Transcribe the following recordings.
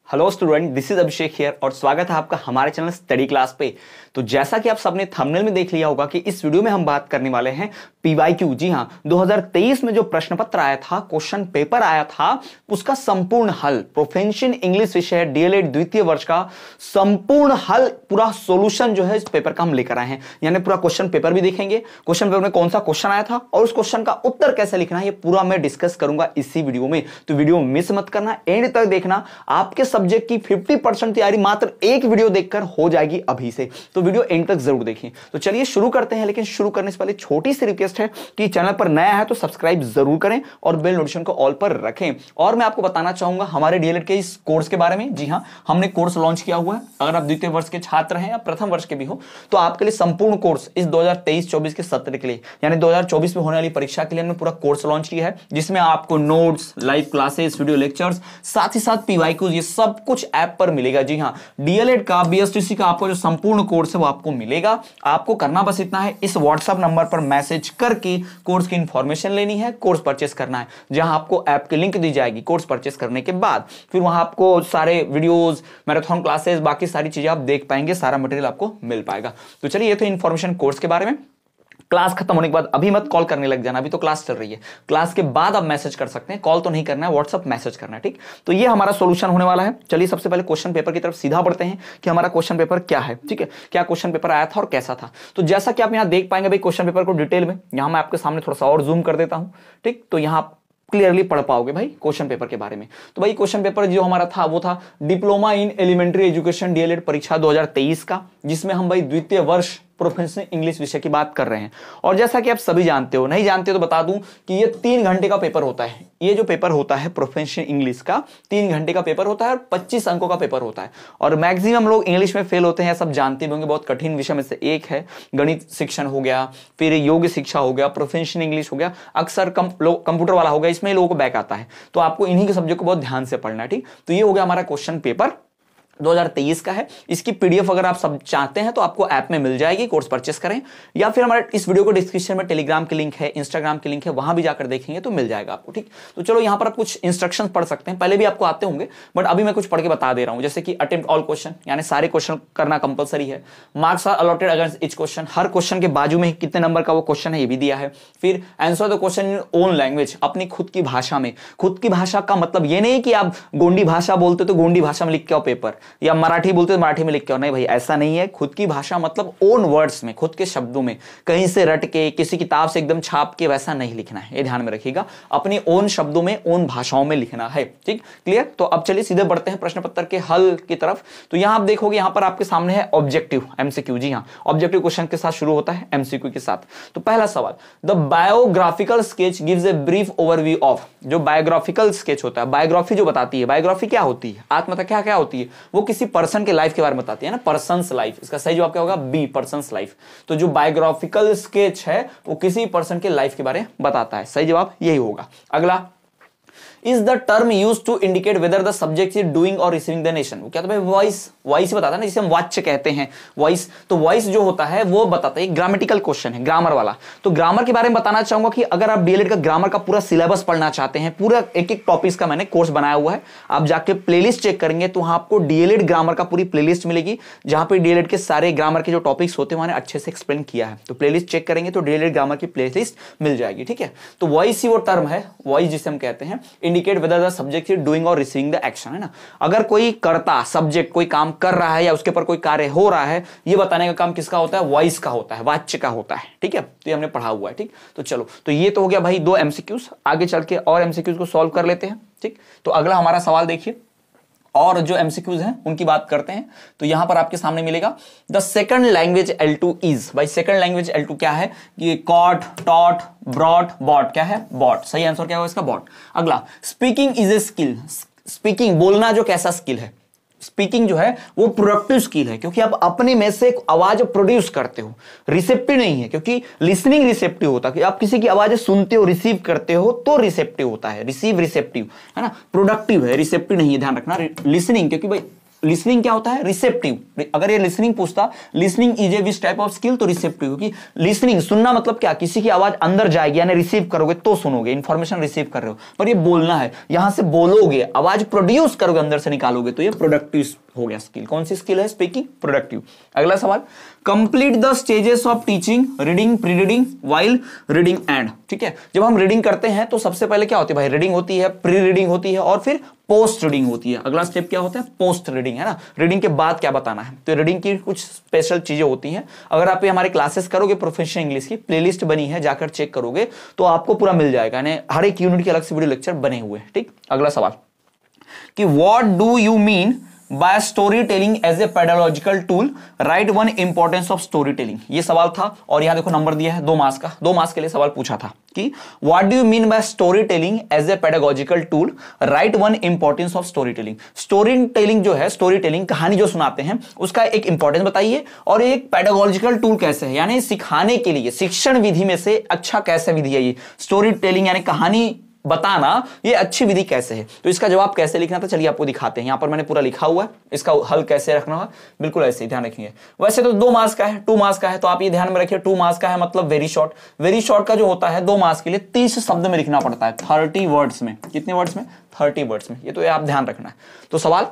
Hello student, this is Abhishek here और स्वागत है आपका हमारे चैनल स्टडी क्लास पे। तो जैसा कि आप सबने थंबनेल में देख लिया होगा कि इस वीडियो में हम बात करने वाले हैं पीवाईक्यू। जी हां, 2023 में जो प्रश्न पत्र आया था, क्वेश्चन पेपर आया था, उसका संपूर्ण हल, प्रोफेशनल इंग्लिश विषय डीएलएड द्वितीय वर्ष का संपूर्ण हल, पूरा सोल्यूशन जो है इस पेपर का हम लेकर आए हैं। यानी पूरा क्वेश्चन पेपर भी देखेंगे, क्वेश्चन पेपर में कौन सा क्वेश्चन आया था और उस क्वेश्चन का उत्तर कैसे लिखना है, ये पूरा मैं डिस्कस करूंगा इसी वीडियो में। तो वीडियो मिस मत करना, एंड तक देखना। आपके सब्जेक्ट की 50% तैयारी मात्र एक वीडियो देखकर हो जाएगी अभी से, तो वीडियो एंड तक जरूर देखें। तो चलिए शुरू करते हैं, लेकिन शुरू करने से पहले छोटी सी रिक्वेस्ट है कि चैनल पर नया है तो सब्सक्राइब जरूर करें और बेल नोटिफिकेशन को ऑल पर रखें। और मैं आपको बताना चाहूंगा हमारे डीएलएड के इस कोर्स के बारे में। जी हां, हमने कोर्स लॉन्च किया हुआ है। अगर आप द्वितीय वर्ष के छात्र हैं या प्रथम वर्ष के भी हो तो आपके लिए संपूर्ण कोर्स इस 2023-24 के सत्र के लिए, यानी 2024 में होने वाली परीक्षा के लिए हमने पूरा कोर्स लॉन्च किया है, जिसमें आपको notes, live classes, video lectures, साथ ही साथ पीवाईक्यूज, ये सब कुछ ऐप पर मिलेगा। जी हां, डीएलएड का, बीएसटीसी का आपको जो संपूर्ण कोर्स है वो आपको मिलेगा। आपको करना बस इतना है, इस व्हाट्सएप नंबर पर मैसेज करके कोर्स की इंफॉर्मेशन लेनी है, कोर्स परचेस करना है, जहां आपको ऐप की लिंक दी जाएगी। कोर्स परचेस करने के बाद फिर वहां आपको सारे वीडियोस, मैराथन क्लासेस, बाकी सारी चीजें आप देख पाएंगे, सारा मटेरियल आपको मिल पाएगा। तो चलिए, ये तो इंफॉर्मेशन कोर्स के बारे में। क्लास खत्म होने के बाद अभी मत कॉल करने लग जाना, अभी तो क्लास चल रही है। क्लास के बाद आप मैसेज कर सकते हैं, कॉल तो नहीं करना है, व्हाट्सएप मैसेज करना है, ठीक। तो ये हमारा सॉल्यूशन होने वाला है। चलिए सबसे पहले क्वेश्चन पेपर की तरफ सीधा बढ़ते हैं कि हमारा क्वेश्चन पेपर क्या है, ठीक है, क्या क्वेश्चन पेपर आया था और कैसा था। तो जैसा कि आप यहाँ देख पाएंगे भाई क्वेश्चन पेपर को डिटेल में, यहाँ मैं आपके सामने थोड़ा सा और जूम कर देता हूँ, ठीक। तो यहाँ क्लियरली पढ़ पाओगे भाई क्वेश्चन पेपर के बारे में। तो भाई क्वेश्चन पेपर जो हमारा था वो था diploma in elementary education DElEd परीक्षा 2023 का, जिसमें हम भाई द्वितीय वर्ष प्रोफेशनल इंग्लिश विषय की बात कर रहे हैं। और जैसा कि आप सभी जानते हो, नहीं जानते तो बता दूं कि ये 3 घंटे का पेपर होता है। ये जो पेपर होता है प्रोफेशनल इंग्लिश का 3 घंटे का पेपर होता है और 25 अंकों का पेपर होता है। और मैक्सिमम लोग इंग्लिश में फेल होते हैं, सब जानते होंगे, बहुत कठिन विषय में से एक है। गणित शिक्षण हो गया, फिर योग शिक्षा हो गया, प्रोफेशनल इंग्लिश हो गया, अक्सर कंप्यूटर वाला हो गया, इसमें लोगों को बैक आता है। तो आपको इन्हीं के सब्जेक्ट को बहुत ध्यान से पढ़ना है, ठीक। तो ये हो गया हमारा क्वेश्चन पेपर 2023 का है। इसकी पीडीएफ अगर आप सब चाहते हैं तो आपको ऐप में मिल जाएगी, कोर्स परचेस करें, या फिर हमारे इस वीडियो को डिस्क्रिप्शन में टेलीग्राम की लिंक है, इंस्टाग्राम की लिंक है, वहां भी जाकर देखेंगे तो मिल जाएगा आपको, ठीक। तो चलो यहाँ पर आप कुछ इंस्ट्रक्शंस पढ़ सकते हैं, पहले भी आपको आते होंगे बट अभी मैं कुछ पढ़ के बता दे रहा हूं। जैसे कि अटेम्प्ट ऑल क्वेश्चन, यानी सारे क्वेश्चन करना कंपलसरी है। Marks are allotted against each question, हर क्वेश्चन के बाजू में कितने नंबर का वो क्वेश्चन है ये भी दिया है। फिर answer the question in own language, अपनी खुद की भाषा में। खुद की भाषा का मतलब ये नहीं कि आप गोंडी भाषा बोलते तो गोंडी भाषा में लिख के आओ पेपर, या मराठी बोलते तो मराठी में लिख के आओ, नहीं भाई ऐसा नहीं है। खुद की भाषा मतलब ओन वर्ड्स में, खुद के शब्दों में, कहीं से रट के किसी किताब से एकदम छाप के वैसा नहीं लिखना है, ये ध्यान में रखिएगा। अपनी ओन शब्दों में, ओन भाषाओं में लिखना है, ठीक, क्लियर। तो अब चलिए सीधे बढ़ते हैं प्रश्न पत्र के हल की तरफ। तो यहां आप देखोगे, यहां पर आपके सामने है ऑब्जेक्टिव एमसीक्यू। जी हां, ऑब्जेक्टिव क्वेश्चन के साथ शुरू होता है, एमसीक्यू के साथ। तो पहला सवाल, the biographical sketch gives a brief overview of. जो बायोग्राफिकल स्केच होता है, बायोग्राफी जो बताती है, बायोग्राफी क्या होती है, आत्मकथा क्या क्या होती है, वो किसी पर्सन के लाइफ के बारे में बताती है ना, पर्सन्स लाइफ। इसका सही जवाब क्या होगा, बी, पर्सन्स लाइफ। तो जो बायोग्राफिकल स्केच है वो किसी पर्सन के लाइफ के बारे में बताता है, सही जवाब यही होगा। अगला, is the term used to indicate whether the subject is doing or receiving the nation। वो क्या था भाई, वॉइस, वॉइस बताता है ना, जिसे हम वाच्य कहते हैं, वॉइस। तो वॉइस जो होता है वो बताता है, ग्रामेटिकल क्वेश्चन है, ग्रामर वाला। तो ग्रामर के बारे में बताना चाहूंगा कि अगर आप डीएलएड का ग्रामर का पूरा सिलेबस पढ़ना चाहते हैं, पूरा एक एक टॉपिक्स का मैंने कोर्स बनाया हुआ है, आप जाके प्लेलिस्ट चेक करेंगे तो वहां आपको डीएलएड ग्रामर का पूरी प्लेलिस्ट मिलेगी, जहां पे डीएलएड के सारे ग्रामर के जो टॉपिक्स होते हैं मैंने अच्छे से एक्सप्लेन किया है। तो प्लेलिस्ट चेक करेंगे तो डीएलएड ग्रामर की प्लेलिस्ट मिल जाएगी, ठीक है। तो वॉइस ही वो टर्म है, वॉइस जिसे हम कहते हैं, indicate whether the subject doing और रिसीविंग द एक्शन, है ना। अगर कोई कर्ता, सब्जेक्ट कोई काम कर रहा है या उसके ऊपर कोई कार्य हो रहा है, ये बताने का काम किसका होता है, वॉइस का होता है, वाच्य का होता है, ठीक है। तो ये हमने पढ़ा हुआ है, ठीक। तो चलो, तो ये तो हो गया भाई 2 एमसीक्यूज। आगे चल के और एमसीक्यूज को सॉल्व कर लेते हैं, ठीक। तो अगला हमारा सवाल देखिए, और जो एमसीक्यूज हैं उनकी बात करते हैं। तो यहां पर आपके सामने मिलेगा, the second language L2 is. भाई सेकंड लैंग्वेज L2 क्या है, ये कॉट, टॉट, ब्रॉट, बॉट, क्या है, बॉट। सही आंसर क्या होगा इसका, बॉट। अगला, speaking is a skill. Speaking, बोलना जो कैसा स्किल है, स्पीकिंग जो है वो प्रोडक्टिव स्किल है, क्योंकि आप अपने में से एक आवाज प्रोड्यूस करते हो। रिसेप्टिव नहीं है, क्योंकि लिसनिंग रिसेप्टिव होता है कि आप किसी की आवाज सुनते हो, रिसीव करते हो तो रिसेप्टिव होता है, रिसीव रिसेप्टिव, है ना। प्रोडक्टिव है, रिसेप्टिव नहीं है, ध्यान रखना। लिसनिंग, क्योंकि भाई लिसनिंग क्या होता है? रिसेप्टिव। अगर ये लिसनिंग पूछता listening is a which type of skill, तो रिसेप्टिव, क्योंकि लिसनिंग सुनना मतलब क्या, किसी की आवाज अंदर जाएगी यानी रिसीव करोगे तो सुनोगे, इंफॉर्मेशन रिसीव कर रहे हो, पर ये बोलना है, यहां से बोलोगे, आवाज प्रोड्यूस करोगे, अंदर से निकालोगे, तो ये प्रोडक्टिव हो गया स्किल। कौन सी स्किल है? Speaking, productive. अगला सवाल, complete the stages of teaching, reading, pre reading, while reading and. ठीक है, जब हम रीडिंग करते हैं तो सबसे पहले क्या होती है भाई? रीडिंग होती है, प्री रीडिंग होती है और फिर पोस्ट रीडिंग होती है। अगला स्टेप क्या होता है? पोस्ट रीडिंग, है ना। रीडिंग के बाद क्या बताना है, तो रीडिंग की कुछ स्पेशल चीजें होती हैं। अगर आप ये हमारे क्लासेस करोगे प्रोफेशनल इंग्लिश की, प्लेलिस्ट बनी है, जाकर चेक करोगे तो आपको पूरा मिल जाएगा, यानी हर एक यूनिट के अलग से वीडियो लेक्चर बने हुए हैं। ठीक, अगला सवाल कि what do you mean by story telling as a pedagogical tool, write one importance of story telling. ये सवाल था और यहां देखो नंबर दिया है 2 मार्क्स का। 2 मार्क्स के लिए सवाल पूछा था कि what do you mean by story telling as a pedagogical tool, write one importance of story telling. Storytelling जो है, स्टोरी टेलिंग कहानी जो सुनाते हैं उसका एक इंपॉर्टेंस बताइए, और एक पेडागोजिकल टूल कैसे है, यानी सिखाने के लिए शिक्षण विधि में से अच्छा कैसे विधि है ये स्टोरी टेलिंग, यानी कहानी बताना ये अच्छी विधि कैसे है। तो इसका जवाब कैसे लिखना था चलिए आपको दिखाते हैं। यहां पर मैंने पूरा लिखा हुआ है, इसका हल कैसे रखना है बिल्कुल ऐसे ही ध्यान रखेंगे। वैसे तो 2 मार्क्स का है, 2 मार्क्स का है, तो आप ये ध्यान में रखिए 2 मार्क्स का है मतलब वेरी शॉर्ट। वेरी शॉर्ट का जो होता है 2 मार्क्स के लिए 30 शब्द में लिखना पड़ता है, 30 वर्ड्स में। कितने वर्ड्स में? 30 वर्ड्स में। ये तो आप ध्यान रखना है। तो सवाल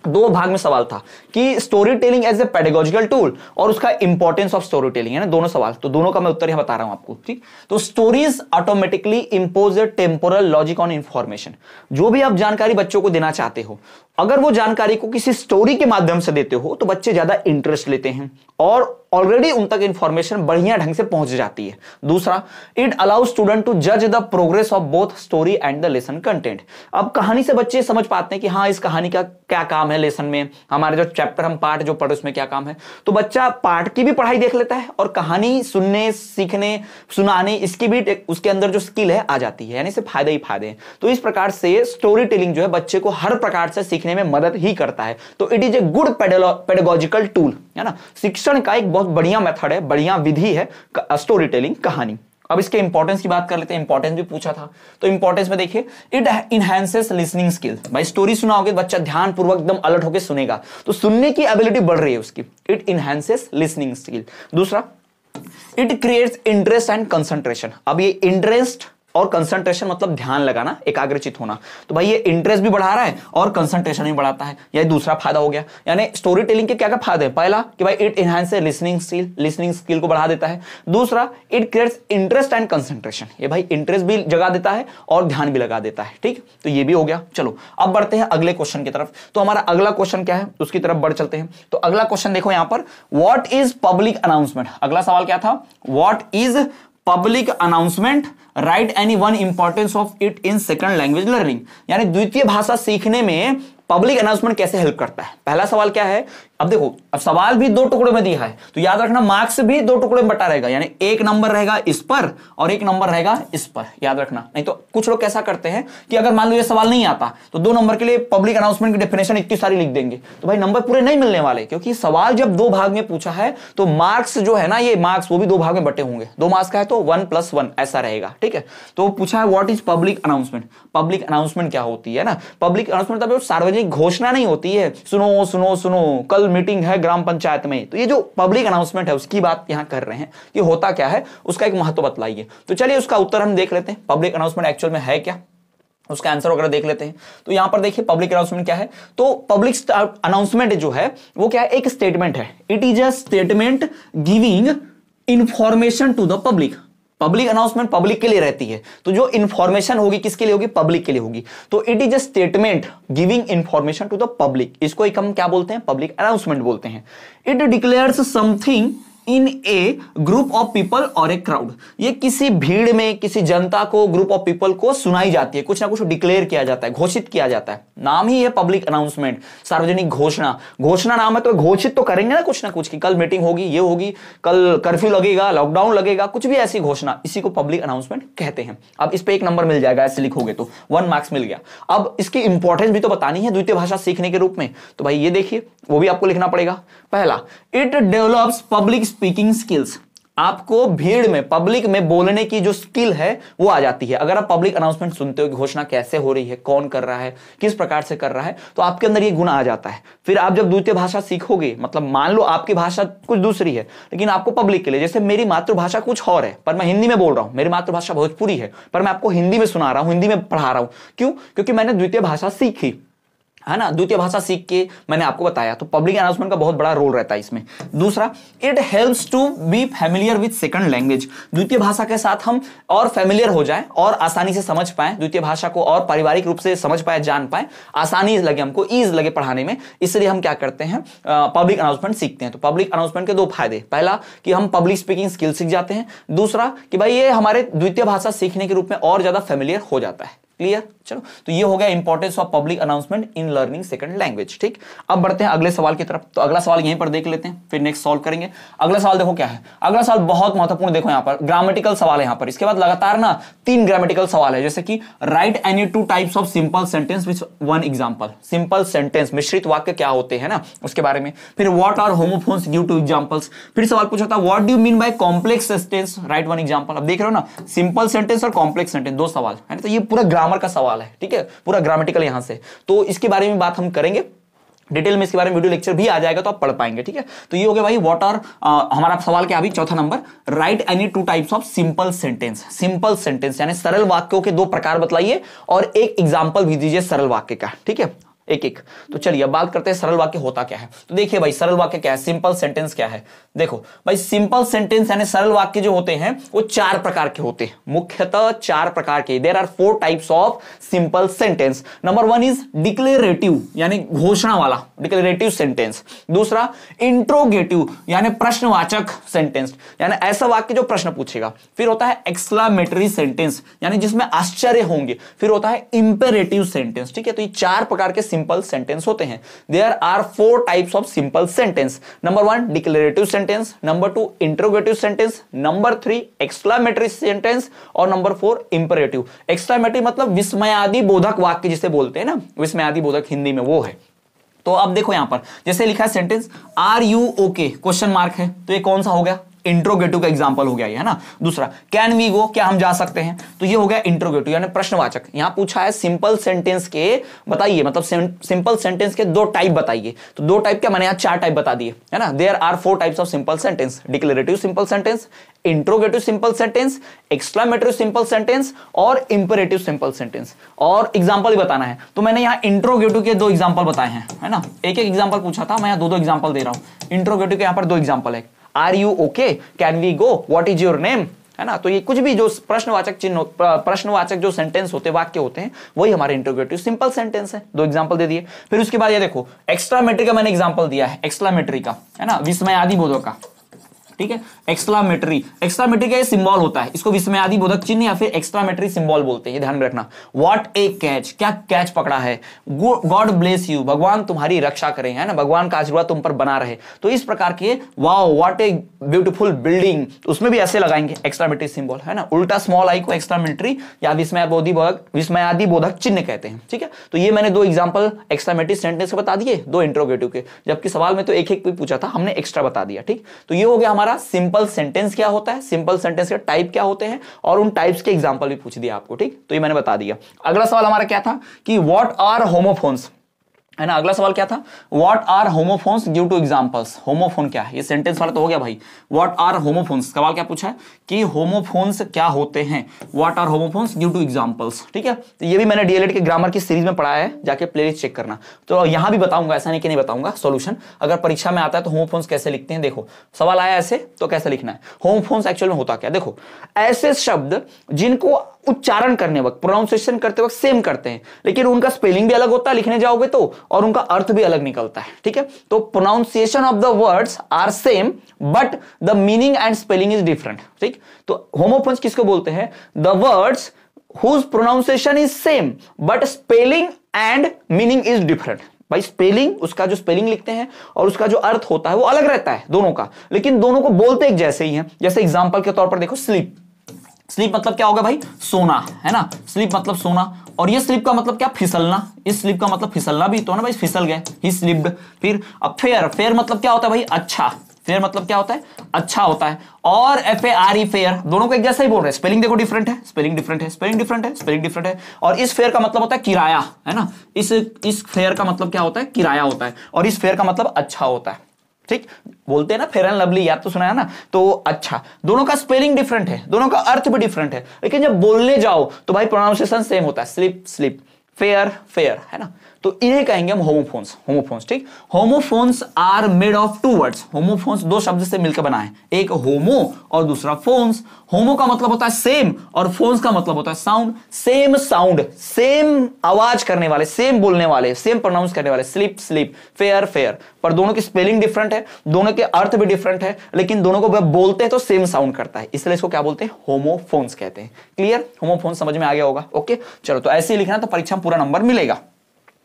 2 भाग में सवाल था कि story telling as a pedagogical tool और उसका इंपॉर्टेंस ऑफ स्टोरी टेलिंग, है ना, दोनों सवाल। तो दोनों का मैं उत्तर यहां बता रहा हूं आपको। ठीक, तो stories automatically impose A temporal logic on information. जो भी आप जानकारी बच्चों को देना चाहते हो, अगर वो जानकारी को किसी स्टोरी के माध्यम से देते हो तो बच्चे ज्यादा इंटरेस्ट लेते हैं और ऑलरेडी उन तक इंफॉर्मेशन बढ़िया ढंग से पहुंच जाती है। दूसरा, इट अलाउ स्टूडेंट टू जज the progress of both story and the lesson content. अब कहानी से बच्चे समझ पाते हैं कि हाँ इस कहानी का क्या काम है लेसन में, हमारे जो चैप्टर हम पार्ट जो पढ़े उसमें क्या काम है। तो बच्चा पार्ट की भी पढ़ाई देख लेता है और कहानी सुनने, सीखने, सुनाने, इसकी भी उसके अंदर जो स्किल है आ जाती है, यानी से फायदे ही फायदे हैं। तो इस प्रकार से स्टोरी टेलिंग जो है बच्चे को हर प्रकार से सीखने में मदद ही करता है। तो it is a good pedagogical tool, है ना, शिक्षण का एक बहुत बढ़िया मेथड है, बढ़िया विधि है स्टोरी टेलिंग, कहानी। अब इसके इंपॉर्टेंस की बात कर लेते हैं। इंपॉर्टेंस भी पूछा था, तो इंपॉर्टेंस में देखिए इट इनहैंसेस लिसनिंग स्किल। भाई स्टोरी सुनाओगे बच्चा ध्यान पूर्वक एकदम अलर्ट होकर सुनेगा, तो सुनने की एबिलिटी बढ़ रही है उसकी। It enhances listening skill. दूसरा, it creates interest and concentration. अब ये इंटरेस्ट और कंसंट्रेशन मतलब ध्यान लगाना, एकाग्रचित होना, तो भाई ये इंटरेस्ट भी बढ़ा रहा है और कंसंट्रेशन भी बढ़ाता है। यह दूसरा फायदा हो गया। यानी स्टोरी टेलिंग के क्या क्या फायदे हैं? पहला कि भाई इट एनहांस लिसनिंग स्किल को बढ़ा देता है। दूसरा, it creates interest and concentration, ये भाई इंटरेस्ट भी जगा देता है और ध्यान भी लगा देता है। ठीक, तो ये भी हो गया। चलो अब बढ़ते हैं अगले क्वेश्चन की तरफ। तो हमारा अगला क्वेश्चन क्या है उसकी तरफ बढ़ चलते हैं। तो अगला क्वेश्चन देखो यहां पर, व्हाट इज पब्लिक अनाउंसमेंट। अगला सवाल क्या था? What is public announcement, right any one importance of it in second language learning. यानी द्वितीय भाषा सीखने में पब्लिक अनाउंसमेंट कैसे हेल्प करता है। पहला सवाल क्या है? अब देखो, अब सवाल भी 2 टुकड़ों में दिया है, तो याद रखना मार्क्स भी 2 टुकड़ों में बटा रहेगा, यानी 1 नंबर रहेगा इस पर और 1 नंबर रहेगा इस पर, याद रखना। नहीं तो कुछ लोग कैसा करते हैं कि अगर मान लो ये सवाल नहीं आता तो 2 नंबर के लिए पब्लिक अनाउंसमेंट की डेफिनेशन इतनी सारी लिख देंगे, तो भाई नंबर पूरे नहीं मिलने वाले, क्योंकि सवाल जब 2 भाग में पूछा है तो मार्क्स जो है ना, ये मार्क्स वो भी 2 भाग में बटे होंगे। 2 मार्क्स का है तो 1 + 1 ऐसा रहेगा। ठीक है, तो पूछा है what is public announcement. Public announcement क्या होती है ना, पब्लिक अनाउंसमेंट तब सार्वजनिक घोषणा नहीं होती है, सुनो सुनो सुनो कल मीटिंग है ग्राम पंचायत में। तो ये जो पब्लिक अनाउंसमेंट है उसकी बात यहां कर रहे हैं, ये होता क्या है उसका एक महत्व बतलाइए। तो चलिए उसका उत्तर हम देख लेते हैं, पब्लिक अनाउंसमेंट एक्चुअल में है क्या, उसका आंसर वगैरह देख लेते हैं। तो यहां पर देखिए पब्लिक अनाउंसमेंट क्या है। तो पब्लिक अनाउंसमेंट जो है वो क्या है, एक स्टेटमेंट है। It is a statement giving information to the public. Public announcement public के लिए रहती है, तो जो इंफॉर्मेशन होगी किसके लिए होगी, पब्लिक के लिए होगी। तो it is a statement giving information to the public, इसको एक हम क्या बोलते हैं, पब्लिक अनाउंसमेंट बोलते हैं। It declares something in A group of people और ए क्राउड। ये किसी भीड़ में किसी जनता को, ग्रुप ऑफ पीपल को सुनाई जाती है, कुछ ना कुछ डिक्लेयर किया जाता है, घोषित किया जाता है। नाम ही है पब्लिक अनाउंसमेंट, सार्वजनिक घोषणा। घोषणा नाम है तो घोषित तो करेंगे ना कुछ कि कल मीटिंग होगी, ये होगी, कल कर्फ्यू लगेगा, लॉकडाउन लगेगा, कुछ भी ऐसी घोषणा, इसी को पब्लिक अनाउंसमेंट कहते हैं। अब इस पे 1 नंबर मिल जाएगा ऐसे लिखोगे तो 1 मार्क्स मिल गया। अब इसकी इंपॉर्टेंस भी तो बतानी है द्वितीय भाषा सीखने के रूप में, तो भाई ये देखिए वो भी आपको लिखना पड़ेगा। पहला, it develops public speaking skills. आपको भीड़ में, पब्लिक में बोलने की जो स्किल है वो आ जाती है। अगर आप पब्लिक अनाउंसमेंट सुनते हो कि घोषणा कैसे हो रही है, कौन कर रहा है, किस प्रकार से कर रहा है, तो आपके अंदर ये गुण आ जाता है। फिर आप जब द्वितीय भाषा सीखोगे, मतलब मान लो आपकी भाषा कुछ दूसरी है लेकिन आपको पब्लिक के लिए, जैसे मेरी मातृभाषा कुछ और है पर मैं हिंदी में बोल रहा हूं, मेरी मातृभाषा भोजपुरी है पर मैं आपको हिंदी में सुना रहा हूं, हिंदी में पढ़ा रहा हूं, क्यों? क्योंकि मैंने द्वितीय भाषा सीखी है ना, द्वितीय भाषा सीख के मैंने आपको बताया। तो पब्लिक अनाउंसमेंट का बहुत बड़ा रोल रहता है इसमें। दूसरा, it helps to be familiar with second language. द्वितीय भाषा के साथ हम और फैमिलियर हो जाएं और आसानी से समझ पाएं, द्वितीय भाषा को और पारिवारिक रूप से समझ पाए, जान पाए, आसानी लगे हमको, ईज लगे पढ़ाने में, इसलिए हम क्या करते हैं, पब्लिक अनाउंसमेंट सीखते हैं। तो पब्लिक अनाउंसमेंट के दो फायदे, पहला कि हम पब्लिक स्पीकिंग स्किल सीख जाते हैं, दूसरा कि भाई ये हमारे द्वितीय भाषा सीखने के रूप में और ज्यादा फैमिलियर हो जाता है। क्लियर? चलो, तो ये हो गया importance of public announcement in learning second language. ठीक, अब बढ़ते हैं अगले सवाल की तरफ। तो अगला सवाल यहीं पर देख लेते हैं, फिर नेक्स्ट सॉल्व करेंगे। अगला सवाल देखो क्या है, अगला सवाल बहुत महत्वपूर्ण, देखो यहां पर ग्रामेटिकल सवाल है यहां पर। इसके बाद लगातार ना 3 ग्रामेटिकल सवाल है, जैसे कि right any 2 types of simple sentence with 1 example. Simple sentence, मिश्रित वाक्य क्या होते हैं ना, उसके बारे में। फिर what are homophones, give 2 examples. फिर सवाल पूछा था what do you mean by complex sentence, write 1 example. अब देख रहे हो ना, सिंपल सेंटेंस और कॉम्प्लेक्स सेंटेंस, 2 सवाल है ना, तो ये पूरा ग्रामर का सवाल है। ठीक है, पूरा ग्रामेटिकल यहां से, तो इसके बारे में बात हम करेंगे डिटेल में, इसके बारे में वीडियो लेक्चर भी आ जाएगा तो आप पढ़ पाएंगे। ठीक है, तो ये हो गया भाई व्हाट आर, हमारा सवाल क्या अभी चौथा number, right any 2 types of simple sentence. Simple sentence यानी सरल वाक्यों के 2 प्रकार बतलाइए और एक एग्जांपल भी दीजिए सरल वाक्य का। ठीक है, एक एक। तो चलिए अब बात करते हैं सरल वाक्य होता क्या है। तो देखिए भाई, सरल वाक्य क्या है, सिंपल सेंटेंस क्या है। देखो भाई, सिंपल सेंटेंस यानी सरल वाक्य जो होते हैं वो 4 प्रकार के होते हैं, मुख्यतः 4 प्रकार के। There are 4 types of simple sentence. Number 1 is declarative यानी घोषणा वाला, डिक्लेरेटिव सेंटेंस। दूसरा इंट्रोगेटिव यानी प्रश्नवाचक सेंटेंस, यानी ऐसा वाक्य जो प्रश्न पूछेगा। फिर होता है एक्सक्लामेटरी सेंटेंस यानी जिसमें आश्चर्य होंगे। फिर होता है इंपेरेटिव सेंटेंस। ठीक है, तो ये 4 प्रकार के सिंपल सेंटेंस होते हैं। There are 4 types of simple sentence. Number 1 declarative sentence, number 2 interrogative sentence, number 3 exclamatory sentence और नंबर 4 इंपेरेटिव। एक्सक्लामेटरी मतलब विस्मयादि बोधक वाक्य जिसे बोलते हैं ना, विस्मयादि बोधक हिंदी में वो है। तो अब देखो यहां पर जैसे लिखा है sentence are you okay, question mark है, तो ये कौन सा हो गया, इंट्रोगेटिव का एग्जांपल हो गया ये, है ना। दूसरा कैन वी गो, क्या हम जा सकते हैं, तो ये हो गया इंट्रोगेटिव यानी प्रश्नवाचक। यहां पूछा है सिंपल सेंटेंस के बताइए, मतलब सिंपल सेंटेंस के 2 टाइप बताइए। तो 2 टाइप क्या, मैंने यहां 4 टाइप बता दिए, है ना। There are 4 types of simple sentence, declarative simple sentence, interrogative simple sentence, exclamatory simple sentence और इंपेरेटिव सिंपल सेंटेंस। और एग्जांपल भी बताना है, तो मैंने यहां इंट्रोगेटिव के 2 एग्जांपल बताए हैं, है ना। एक एक एग्जांपल पूछा था, मैं यहां 2-2 एग्जांपल दे रहा हूं। इंट्रोगेटिव के यहां पर 2 एग्जांपल है, are you okay, can we go, what is your name, है ना। तो ये कुछ भी जो प्रश्नवाचक चिन्ह, प्रश्नवाचक जो सेंटेंस होते हैं, वाक्य होते हैं, वही हमारे इंट्रोगेटिव सिंपल सेंटेंस है। 2 एग्जांपल दे दिए। फिर उसके बाद ये देखो एक्सक्लामेटरी का मैंने एग्जांपल दिया है, एक्सक्लामेटरी का, है ना, विस्मयादि बोधक का। ठीक है, एक्सक्लामेटरी, एक्सक्लामेटरी का ये सिंबल होता है, इसको विस्मयादि बोधक चिन्ह या फिर एक्सक्लामेटरी सिंबल बोलते हैं, ये ध्यान में रखना। व्हाट ए कैच, क्या कैच पकड़ा है। गॉड ब्लेस यू, भगवान तुम्हारी रक्षा करें, है ना, भगवान का आशीर्वाद तुम पर बना रहे। तो इस प्रकार के wow what a beautiful building, उसमें भी ऐसे लगाएंगे एक्सक्लामेटरी सिंबल, है ना। उल्टा स्मॉल आई को एक्सक्लामेटरी या विस्मयादि बोधक चिन्ह कहते हैं। ठीक है, तो ये मैंने 2 एग्जांपल एक्सक्लामेटरी सेंटेंस के बता दिए, 2 इंट्रोगेटिव के, जबकि सवाल में तो एक एक भी पूछा था, हमने एक्स्ट्रा बता दिया। ठीक, तो ये हो गया हमारा सिंपल सेंटेंस क्या होता है, सिंपल सेंटेंस के टाइप क्या होते हैं और उन टाइप्स के एग्जांपल भी पूछ दिया आपको। ठीक, तो ये मैंने बता दिया। अगला सवाल हमारा क्या था कि व्हाट आर होमोफोन्स, है ना। अगला सवाल क्या था, what are homophones, give 2 examples. Homophone क्या है, ये सेंटेंस वाला तो हो गया भाई। व्हाट आर होमोफोन्स, सवाल क्या पूछा है कि होमोफोन्स क्या होते हैं, what are homophones, give 2 examples. ठीक है, तो ये भी मैंने डीएलएड के ग्रामर की सीरीज में पढ़ाया है, जाके प्लेलिस्ट चेक करना। तो यहां भी बताऊंगा, ऐसा नहीं कि नहीं बताऊंगा सॉल्यूशन, अगर परीक्षा में आता है तो होमोफोन्स कैसे लिखते हैं। देखो सवाल आया ऐसे, तो कैसे लिखना है। होमोफोन्स एक्चुअल में होता क्या, देखो ऐसे शब्द जिनको उच्चारण करने वक्त, प्रोनाउंसिएशन करते वक्त सेम करते हैं, लेकिन उनका स्पेलिंग भी अलग होता है लिखने जाओगे तो, और उनका अर्थ भी अलग निकलता है। ठीक है, तो pronunciation of the words are same but the meaning and spelling is different. ठीक, तो होमोफोन्स किसको बोलते हैं, the words whose pronunciation is same but spelling and meaning is different. भाई स्पेलिंग, उसका जो स्पेलिंग लिखते हैं और उसका जो अर्थ होता है वो अलग रहता है दोनों का, लेकिन दोनों को बोलते एक जैसे ही हैं। जैसे एग्जांपल के तौर पर देखो स्लीप, स्लीप मतलब क्या होगा भाई, सोना, है ना। स्लीप मतलब सोना, और ये स्लीप का मतलब क्या, फिसलना। इस स्लीप का मतलब फिसलना भी तो है ना भाई, फिसल गए, ही स्लिप्ड। फिर अब फेयर, फेयर मतलब क्या होता है भाई, अच्छा, फेयर मतलब क्या होता है, अच्छा होता है, और FARE फेयर, दोनों को एक जैसा ही बोल रहे हैं, स्पेलिंग देखो डिफरेंट है, स्पेलिंग डिफरेंट है, स्पेलिंग डिफरेंट है, स्पेलिंग डिफरेंट है। और इस फेयर का मतलब होता है किराया, है ना, इस फेयर का मतलब क्या होता है, किराया होता है, और इस फेयर का मतलब अच्छा होता है। ठीक, बोलते हैं ना फेयर एंड लवली, याद तो सुना है ना, तो अच्छा, दोनों का स्पेलिंग डिफरेंट है, दोनों का अर्थ भी डिफरेंट है, लेकिन जब बोलने जाओ तो भाई प्रोनाउंसिएशन सेम होता है, स्लिप स्लिप, फेयर फेयर, है ना। तो इन्हें कहेंगे हम होमोफोन्स, होमोफोन्स। ठीक, homophones are made of two words, homophones दो शब्द से मिलकर बना है, एक होमो और दूसरा फोन्स। होमो का मतलब होता है सेम, और फोन्स का मतलब होता है साउंड, सेम साउंड, सेम आवाज करने वाले, सेम बोलने वाले, सेम प्रोनाउंस करने वाले, स्लिप स्लिप, फेयर फेयर। पर दोनों की स्पेलिंग डिफरेंट है, दोनों के अर्थ भी डिफरेंट है, लेकिन दोनों को बोलते हैं तो सेम साउंड करता है, इसलिए इसको क्या बोलते हैं, होमोफोन्स कहते हैं। क्लियर, होमोफोन्स समझ में आ गया होगा। ओके, चलो, तो ऐसे ही लिखना तो परीक्षा में पूरा नंबर मिलेगा।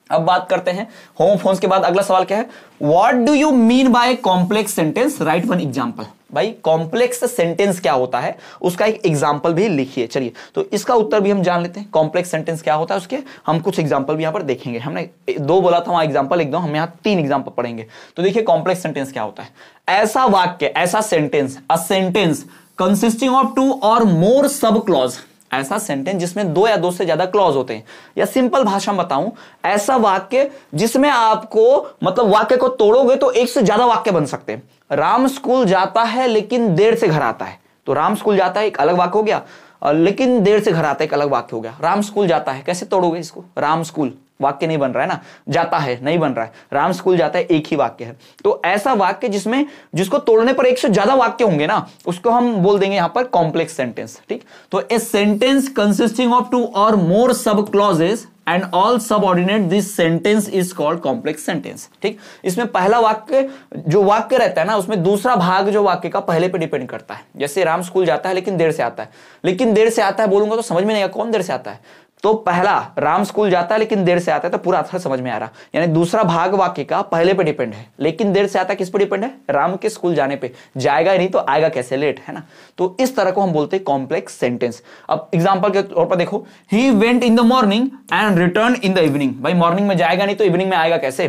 अब बात करते हैं होमोफोन्स के बाद अगला सवाल क्या है, what do you mean by complex sentence, right one example. भाई कॉम्प्लेक्स सेंटेंस क्या होता है, उसका एक एग्जांपल भी लिखिए। चलिए, तो इसका उत्तर भी हम जान लेते हैं, कॉम्प्लेक्स सेंटेंस क्या होता है, उसके हम कुछ एग्जांपल भी यहां पर देखेंगे। हमने दो बोला था, वहां एग्जांपल एक दो, हम यहां 3 एग्जांपल पढ़ेंगे। तो देखिए कॉम्प्लेक्स सेंटेंस क्या होता है, ऐसा वाक्य, ऐसा sentence, a sentence consisting of 2 और मोर सब क्लॉज, ऐसा सेंटेंस जिसमें 2 या 2 से ज्यादा क्लॉज होते हैं, या सिंपल भाषा में बताऊं, ऐसा वाक्य जिसमें आपको मतलब वाक्य को तोड़ोगे तो 1 से ज्यादा वाक्य बन सकते हैं। राम स्कूल जाता है लेकिन देर से घर आता है, तो राम स्कूल जाता है एक अलग वाक्य हो गया, लेकिन देर से घर आता है एक अलग वाक्य हो गया। राम स्कूल जाता है, कैसे तोड़ोगे इसको, राम स्कूल वाक्य नहीं बन रहा है ना, जाता है नहीं बन रहा है, राम स्कूल जाता है एक ही वाक्य है। तो ऐसा वाक्य जिसमें जिसको तोड़ने पर 1 से ज्यादा वाक्य होंगे ना, उसको हम बोल देंगे यहां पर कॉम्प्लेक्स सेंटेंस। ठीक, तो ए सेंटेंस कंसिस्टिंग ऑफ 2 और मोर सब clauses and all subordinate this sentence is called complex sentence. ठीक, इसमें पहला वाक्य जो वाक्य रहता है ना, उसमें दूसरा भाग जो वाक्य का पहले पे डिपेंड करता है। जैसे राम स्कूल जाता है लेकिन देर से आता है, लेकिन देर से आता है बोलूंगा तो समझ में नहीं आएगा कौन देर से आता है, तो पहला राम स्कूल जाता है लेकिन देर से आता है, तो पूरा अर्थ समझ में आ रहा, यानी दूसरा भाग वाक्य का पहले पे डिपेंड है, लेकिन देर से आता है किस पे डिपेंड है, राम के स्कूल जाने पे, जाएगा ही नहीं तो आएगा कैसे, लेट, है ना। तो इस तरह को हम बोलते हैं कॉम्प्लेक्स सेंटेंस। अब एग्जांपल के तौर पर देखो, he went in the morning and return in the evening, भाई मॉर्निंग में जाएगा नहीं तो इवनिंग में आएगा कैसे,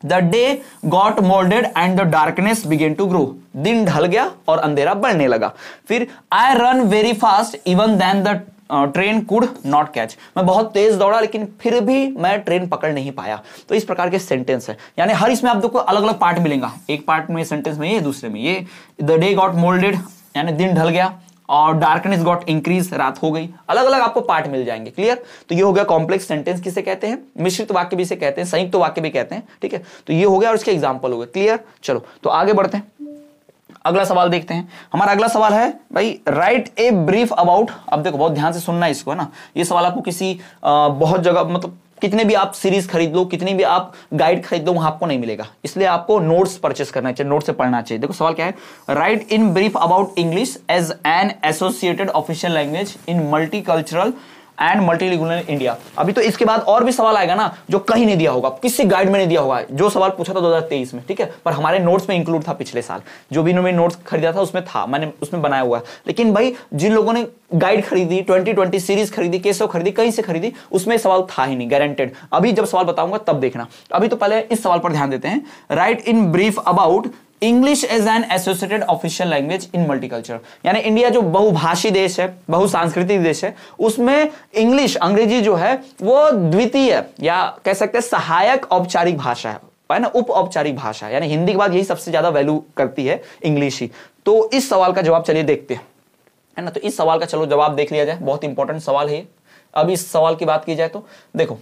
the day got moulded and the darkness began to grow, दिन ढल गया और अंधेरा बढ़ने लगा। फिर I run very fast even then the train could not catch, मैं बहुत तेज दौड़ा लेकिन फिर भी मैं ट्रेन पकड़ नहीं पाया। तो इस प्रकार के सेंटेंस है, यानी हर इसमें आप देखो अलग अलग पार्ट मिलेगा, एक पार्ट में सेंटेंस में ये, दूसरे में ये, द डे गॉट मोल्डेड यानी दिन ढल गया, और डार्कनेस गॉट इंक्रीज, रात हो गई, अलग अलग आपको पार्ट मिल जाएंगे। क्लियर, तो ये हो गया कॉम्प्लेक्स सेंटेंस किसे कहते हैं, मिश्रित वाक्य भी इसे कहते हैं, संयुक्त वाक्य भी कहते हैं। ठीक है, तो ये हो गया और इसके एग्जाम्पल हो गए। क्लियर, चलो तो आगे बढ़ते हैं, अगला सवाल देखते हैं। हमारा अगला सवाल है भाई, राइट ए ब्रीफ अबाउट, अब देखो बहुत ध्यान से सुनना है इसको, है ना, ये सवाल आपको किसी बहुत जगह मतलब कितने भी आप सीरीज खरीद लो, कितनी भी आप गाइड खरीद लो, वहां आपको नहीं मिलेगा, इसलिए आपको नोट्स परचेस करना चाहिए, नोट से पढ़ना चाहिए। देखो सवाल क्या है, write in brief about English as an associated official language in multicultural and multilingual India. अभी तो इसके बाद और भी सवाल आएगा ना जो कहीं नहीं दिया होगा, किसी गाइड में नहीं दिया होगा, जो सवाल पूछा था 2023 में, ठीक है, पर हमारे नोट्स में इंक्लूड था पिछले साल, जो भी इन्होंने नोट्स खरीदा था उसमें था, मैंने उसमें बनाया हुआ है। लेकिन भाई जिन लोगों ने गाइड खरीदी, 2020 सीरीज खरीदी, केसव खरीदी, कहीं से खरीदी, उसमें सवाल था ही नहीं, गारंटेड। अभी जब सवाल बताऊंगा तब देखना, अभी तो पहले इस सवाल पर ध्यान देते हैं। Write in brief about English as an associated official language in multiculture, यानी इंडिया जो बहुभाषी देश है, बहुसांस्कृतिक देश है, उसमें इंग्लिश, अंग्रेजी जो है वो द्वितीय या कह सकते हैं सहायक औपचारिक भाषा है ना, उप औपचारिक भाषा, यानी हिंदी के बाद यही सबसे ज्यादा वैल्यू करती है, इंग्लिश ही। तो इस सवाल का जवाब चलिए देखते हैं, है ना। तो इस सवाल का चलो जवाब देख लिया जाए, बहुत इंपॉर्टेंट सवाल है। अब इस सवाल की बात की जाए तो देखो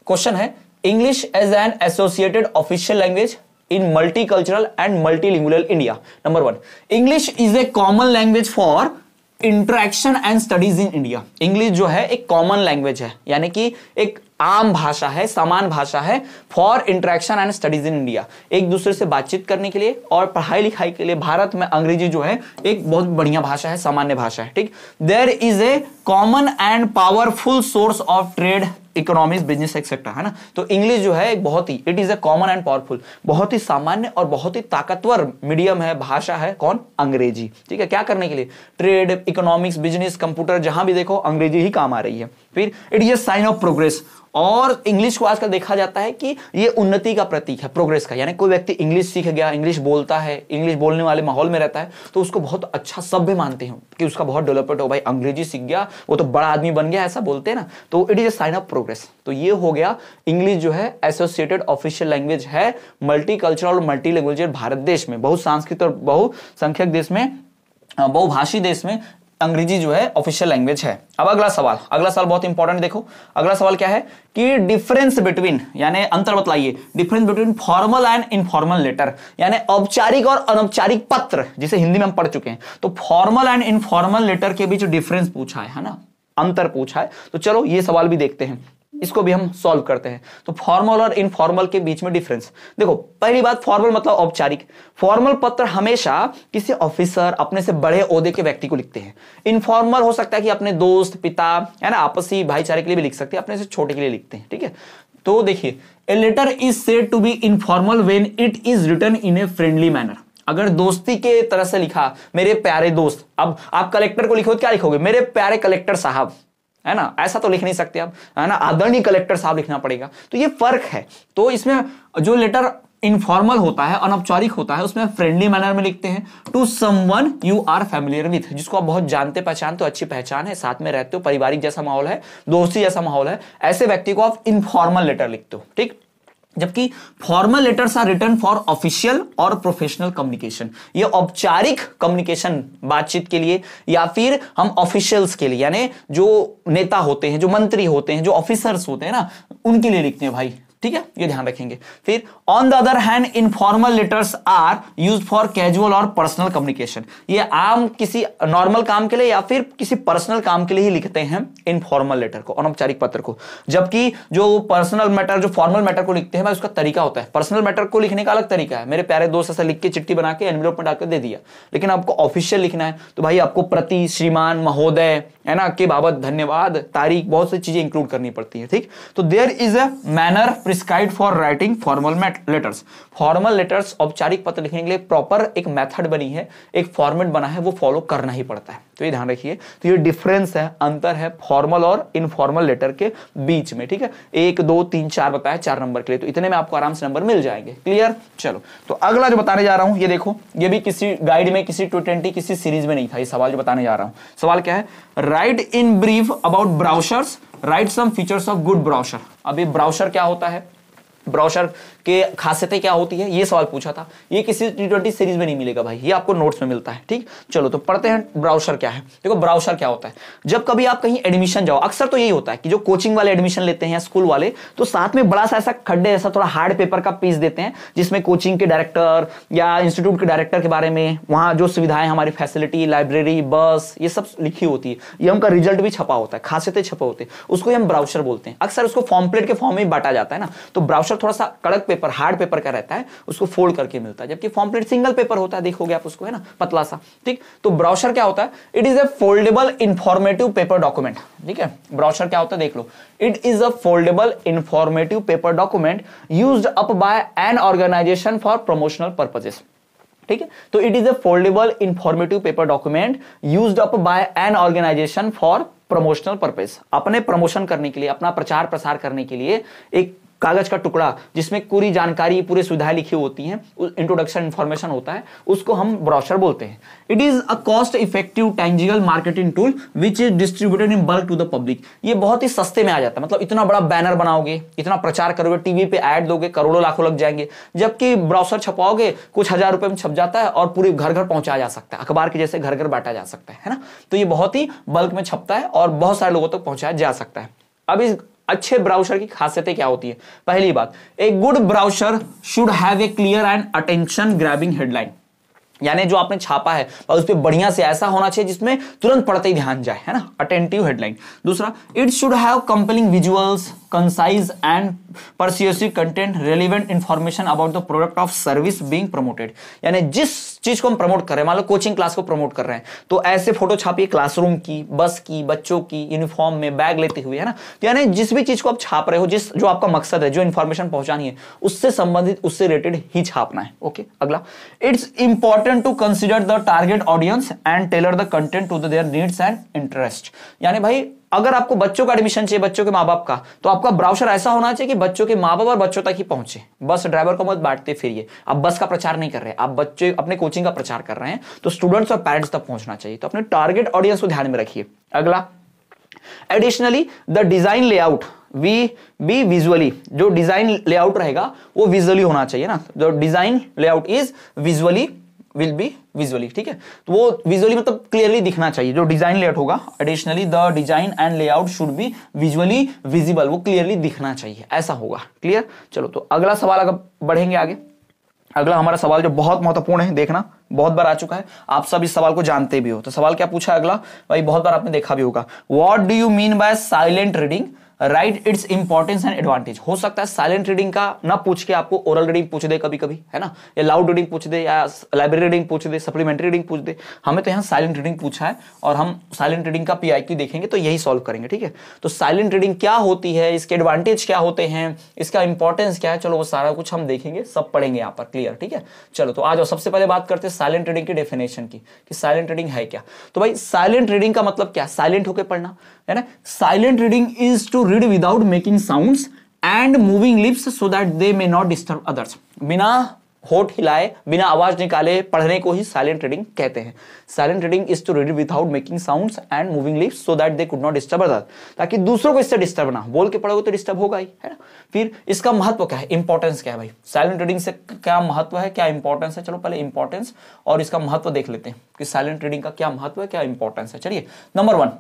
क्वेश्चन है, English as an associated official language in multicultural and multilingual India. Number 1, English is a common language for interaction and studies in India. English जो है एक common language है, यानी कि एक आम भाषा है, समान भाषा है, for interaction and studies in India, एक दूसरे से बातचीत करने के लिए और पढ़ाई लिखाई के लिए भारत में अंग्रेजी जो है एक बहुत बढ़िया भाषा है, सामान्य भाषा है। ठीक, there is a common and powerful source of trade, economics, business etcetera, है ना। तो इंग्लिश जो है एक बहुत ही, it is a common and powerful, बहुत ही सामान्य और बहुत ही ताकतवर मीडियम है, भाषा है, कौन, अंग्रेजी। ठीक है, क्या करने के लिए, ट्रेड, इकोनॉमिक्स, बिजनेस, कंप्यूटर, जहां भी देखो अंग्रेजी ही काम आ रही है। फिर it is a sign of progress, और इंग्लिश को आजकल देखा जाता है कि ये उन्नति का प्रतीक है, प्रोग्रेस का। यानी कोई व्यक्ति इंग्लिश सीख गया, इंग्लिश बोलता है, इंग्लिश बोलने वाले माहौल में रहता है, तो उसको बहुत अच्छा सभ्य मानते हैं कि उसका बहुत डेवलपमेंट हो, भाई अंग्रेजी सीख गया वो तो बड़ा आदमी बन गया, ऐसा बोलते हैं ना, तो it is a sign of progress. तो ये हो गया, इंग्लिश जो है एसोसिएटेड ऑफिशियल लैंग्वेज है मल्टी कल्चरल और मल्टी लैंग्वेज भारत देश में, बहुसांस्कृतिक और बहुसंख्यक देश में, बहुभाषी देश में अंग्रेजी जो है ऑफिशियल लैंग्वेज है। अब अगला सवाल बहुत इंपॉर्टेंट, देखो अगला सवाल क्या है कि डिफरेंस बिटवीन, यानी अंतर बतलाइए, difference between formal and informal letter, यानी औपचारिक और अनौपचारिक पत्र, जिसे हिंदी में हम पढ़ चुके हैं। तो फॉर्मल एंड इनफॉर्मल लेटर के बीच डिफरेंस पूछा है ना, अंतर पूछा है। तो चलो ये सवाल भी देखते हैं, इसको भी हम सॉल्व करते हैं। तो फॉर्मल और इनफॉर्मल के बीच में डिफरेंस देखो। पहली बात, फॉर्मल मतलब औपचारिक। फॉर्मल पत्र हमेशा किसी ऑफिसर, अपने से बड़े ओहदे के व्यक्ति को लिखते हैं। इनफॉर्मल हो सकता है कि अपने दोस्त, पिता, है ना, आपसी भाईचारे के लिए भी लिख सकते हैं, अपने से छोटे के लिए लिखते हैं, ठीक है। तो देखिए, a letter is said to be informal when it is written in a friendly manner. अगर दोस्ती के तरह से लिखा, मेरे प्यारे दोस्त, अब आप कलेक्टर को लिखो क्या लिखोगे, मेरे प्यारे कलेक्टर साहब, है ना, ऐसा तो लिख नहीं सकते आप, है ना, आदरणीय कलेक्टर साहब लिखना पड़ेगा। तो ये फर्क है। तो इसमें जो लेटर इनफॉर्मल होता है, अनौपचारिक होता है, उसमें फ्रेंडली मैनर में लिखते हैं, to someone you are familiar with, जिसको आप बहुत जानते पहचानते हो, अच्छी पहचान है, साथ में रहते हो, पारिवारिक जैसा माहौल है, दोस्ती जैसा माहौल है, ऐसे व्यक्ति को आप इनफॉर्मल लेटर लिखते हो, ठीक। जबकि formal letters are written for official और प्रोफेशनल कम्युनिकेशन, ये औपचारिक कम्युनिकेशन, बातचीत के लिए, या फिर हम ऑफिशियल्स के लिए, यानी जो नेता होते हैं, जो मंत्री होते हैं, जो ऑफिसर्स होते हैं ना, उनके लिए लिखते हैं भाई, ठीक है, ये ध्यान रखेंगे। फिर on the other hand informal letters are used for casual और पर्सनल कम्युनिकेशन, ये आम किसी नॉर्मल काम के लिए या फिर किसी पर्सनल काम के लिए ही लिखते हैं इनफॉर्मल लेटर को, अनौपचारिक पत्र को। जबकि जो पर्सनल मैटर, जो फॉर्मल मैटर को लिखते हैं भाई, उसका तरीका होता है। पर्सनल मैटर को लिखने का अलग तरीका है, मेरे प्यारे दोस्त ऐसा लिख के चिट्ठी बना के एनवेलप में डालकर दे दिया। लेकिन आपको ऑफिशियल लिखना है तो भाई आपको प्रति, श्रीमान, महोदय, है ना, के बाबत, धन्यवाद, तारीख, बहुत सी चीजें इंक्लूड करनी पड़ती है, ठीक। तो there is a manner prescribed for writing formal letters. Formal letters, औपचारिक पत्र लिखने के लिए प्रॉपर एक मेथड बनी है, एक फॉर्मेट बना है, वो फॉलो करना ही पड़ता है। तो ये ध्यान रखिए। तो ये डिफरेंस है, अंतर है फॉर्मल और इनफॉर्मल लेटर के बीच में, ठीक है। 1 2 3 4 बताया 4 नंबर के लिए, तो इतने में आपको आराम से नंबर मिल जाएंगे। क्लियर। चलो, तो अगला जो बताने जा रहा हूं, ये देखो, ये भी किसी गाइड में, किसी 220 किसी सीरीज में नहीं था ये सवाल जो बताने जा रहा हूं। सवाल क्या है, write in brief about browsers, write some features of good browser. अब ये ब्राउजर क्या होता है, ब्राउजर के खासियतें क्या होती है, ये सवाल पूछा था। ये किसी T20 सीरीज में नहीं मिलेगा भाई, ये आपको नोट्स में मिलता है, ठीक। चलो तो पढ़ते हैं ब्राउजर क्या है। देखो ब्राउजर क्या होता है, जब कभी आप कहीं एडमिशन जाओ, अक्सर तो यही होता है कि जो कोचिंग वाले एडमिशन लेते हैं, स्कूल वाले, तो साथ में बड़ा सा ऐसा खड्डे ऐसा थोड़ा हार्ड पेपर का पीस देते हैं, जिसमें कोचिंग के डायरेक्टर या इंस्टीट्यूट के डायरेक्टर के बारे में, वहां जो सुविधाएं, हमारी फैसिलिटी, लाइब्रेरी, बस, ये सब लिखी होती है। ये उनका रिजल्ट भी छपा होता है, खासियतें छपे होते हैं, उसको हम ब्राउजर बोलते हैं। अक्सर उसको फॉर्मप्लेट के फॉर्म में बांटा जाता है ना, तो ब्राउजर थोड़ा सा कड़क पेपर, हार्ड पेपर का रहता है, उसको फोल्ड करके मिलता है। जबकि फॉर्मप्लेट सिंगल पेपर होता है, देखोगे आप उसको, है ना, पतला सा, ठीक। तो ब्राउजर क्या होता है, it is a foldable informative paper document, ठीक है। ब्राउजर क्या होता है देख लो, it is a foldable informative paper document used up by an organisation for promotional purposes, ठीक है। तो it is a foldable informative paper document used up by an organisation for promotional purpose, अपने promotion करने के लिए, अपना प्रचार प्रसार करने के लिए एक कागज का टुकड़ा जिसमें पूरी जानकारी, पूरी सुविधाएं लिखी होती हैं, इंट्रोडक्शन इंफॉर्मेशन होता है, उसको हम ब्रोशर बोलते हैं। It is a cost effective tangible marketing tool which is distributed in bulk to the public. ये बहुत ही सस्ते में आ जाता है, मतलब इतना बड़ा बैनर बनाओगे, इतना प्रचार करोगे, टीवी पे ऐड दोगे, करोड़ों लाखों लग जाएंगे। जबकि ब्राउजर छपाओगे, कुछ हजार रुपए में छप जाता है और पूरे घर घर पहुंचाया जा सकता है, अखबार के जैसे घर घर बांटा जा सकता है ना। तो ये बहुत ही बल्क में छपता है और बहुत सारे लोगों तक पहुंचाया जा सकता है। अब इस अच्छे ब्राउजर की खासियतें क्या होती है, पहली बात, a good browser should have a clear and attention grabbing headline, यानी जो आपने छापा है और उस पर बढ़िया से ऐसा होना चाहिए जिसमें तुरंत पढ़ते ही ध्यान जाए, है ना, अटेंटिव हेडलाइन। दूसरा, it should have compelling visuals, concise and persuasive content, relevant information about the product of service being promoted, यानी जिस चीज को हम प्रमोट कर रहे हैं, मान लो कोचिंग क्लास को प्रमोट कर रहे हैं, तो ऐसे फोटो छापिए क्लासरूम की, बस की, बच्चों की, यूनिफॉर्म में बैग लेते हुए, है ना। तो यानी जिस भी चीज को आप छाप रहे हो, जिस जो आपका मकसद है, जो इंफॉर्मेशन पहुंचानी है, उससे संबंधित, उससे रिलेटेड ही छापना है। ओके, अगला, it's important to consider the target audience and tailor the content to their needs and interest, यानी भाई अगर आपको बच्चों का एडमिशन चाहिए, बच्चों के माँ बाप का, तो आपका ब्राउजर ऐसा होना चाहिए कि बच्चों के माँ बाप और बच्चों तक ही पहुंचे। बस ड्राइवर को मत बांटते फिरिए। आप बस का प्रचार नहीं कर रहे, आप बच्चे अपने कोचिंग का प्रचार कर रहे हैं, तो स्टूडेंट्स और पेरेंट्स तक पहुंचना चाहिए। तो अपने टारगेट ऑडियंस को ध्यान में रखिए। अगला, additionally the design layout be visually, जो डिजाइन लेआउट रहेगा वो विजुअली होना चाहिए ना। जो design layout is visually will be visually, ठीक है। तो वो विजुअली मतलब क्लियरली दिखना चाहिए। जो डिजाइन लेआउट होगा, additionally the design and layout should be visually visible, वो क्लियरली दिखना चाहिए, ऐसा होगा। क्लियर। चलो तो अगला सवाल अगर बढ़ेंगे आगे। अगला हमारा सवाल जो बहुत महत्वपूर्ण है, देखना बहुत बार आ चुका है, आप सब इस सवाल को जानते भी हो। तो सवाल क्या पूछा है अगला, भाई बहुत बार आपने देखा भी होगा। What do you mean bye silent reading, right its importance and advantage. हो सकता है साइलेंट रीडिंग का ना पूछ के आपको ओरल रीडिंग पूछ दे कभी कभी, है ना, या लाउड रीडिंग पूछ दे, या लाइब्रेरी रीडिंग पूछ दे, सप्लीमेंट्री रीडिंग पूछ दे। हमें तो यहाँ साइलेंट रीडिंग पूछा है और हम साइलेंट रीडिंग का पीआईक्यू देखेंगे तो यही सॉल्व करेंगे, ठीक है। तो साइलेंट रीडिंग क्या होती है, इसके एडवांटेज क्या होते हैं, इसका इंपॉर्टेंस क्या है, चलो वो सारा कुछ हम देखेंगे, सब पढ़ेंगे यहाँ पर। क्लियर, ठीक है। चलो तो आ जाओ, सबसे पहले बात करते हैं साइलेंट रीडिंग की डेफिनेशन की, कि साइलेंट रीडिंग है क्या। तो भाई साइलेंट रीडिंग का मतलब क्या, साइलेंट होकर पढ़ना, है ना। Silent reading is to read without making sounds and moving lips so that they may not disturb others. बिना होठ हिलाए, बिना आवाज निकाले पढ़ने को ही साइलेंट रीडिंग कहते हैं। Silent reading is to read without making sounds and moving lips so that they could not disturb others, ताकि दूसरों को इससे डिस्टर्ब ना, बोल के पढ़ोगे तो डिस्टर्ब होगा ही, है ना। फिर इसका महत्व क्या है, इंपॉर्टेंस क्या है भाई, साइलेंट रीडिंग से क्या महत्व है, क्या इंपॉर्टेंस है। चलो पहले इंपॉर्टेंस और इसका महत्व देख लेते हैं कि साइलेंट रीडिंग का क्या महत्व है, क्या इंपॉर्टेंस है। चलिए, number 1,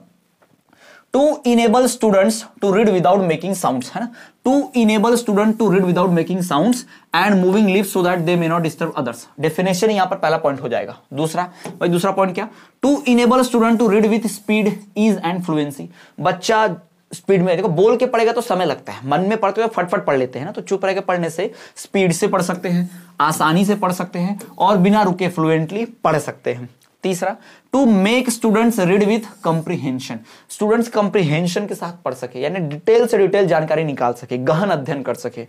to enable students to read without making sounds, है ना। to enable student to read without making sounds and moving lips so that they may not disturb others। Definition यहां पर पहला पॉइंट हो जाएगा। दूसरा भाई, दूसरा पॉइंट क्या, to enable student to read with speed, ease and fluency। बच्चा स्पीड में, देखो बोल के पढ़ेगा तो समय लगता है, मन में पढ़ते हुए फटफट पढ़ लेते हैं ना, तो चुप रह के पढ़ने से स्पीड से पढ़ सकते हैं, आसानी से पढ़ सकते हैं और बिना रुके फ्लुएंटली पढ़ सकते हैं। तीसरा, to make students read with comprehension, students comprehension के साथ पढ़ सके, यानी डिटेल से डिटेल जानकारी निकाल सके, गहन अध्ययन कर सके।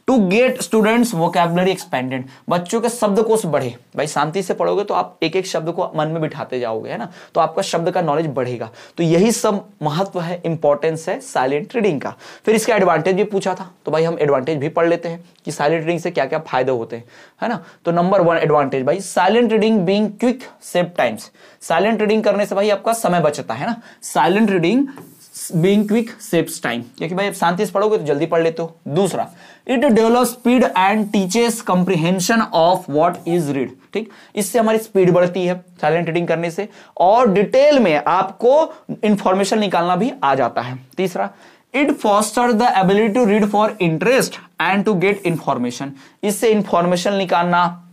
To get students vocabulary expanded, बच्चों के शब्दकोश बढ़े। भाई शांति से पढ़ोगे तो आप एक एक शब्द को मन में बिठाते जाओगे, है ना, तो आपका शब्द का नॉलेज बढ़ेगा। तो यही सब महत्व है, इंपॉर्टेंस है साइलेंट रीडिंग का। फिर इसका एडवांटेज भी पूछा था, तो भाई हम एडवांटेज भी पढ़ लेते हैं कि साइलेंट रीडिंग से क्या क्या फायदे होते हैं, है ना। तो नंबर 1 एडवांटेज भाई, silent reading being quick save times. Silent reading करने से भाई आपका समय बचता है ना। Silent reading being quick saves time, क्योंकि भाई शांति से पढ़ोगे तो जल्दी पढ़ लेते हो। दूसरा, it develop speed and teaches comprehension of what is read, ठीक, इससे हमारी स्पीड बढ़ती है साइलेंट रीडिंग करने से, और डिटेल में आपको इंफॉर्मेशन निकालना भी आ जाता है। तीसरा, it foster the ability to read for interest and to get information, इससे इंफॉर्मेशन निकालना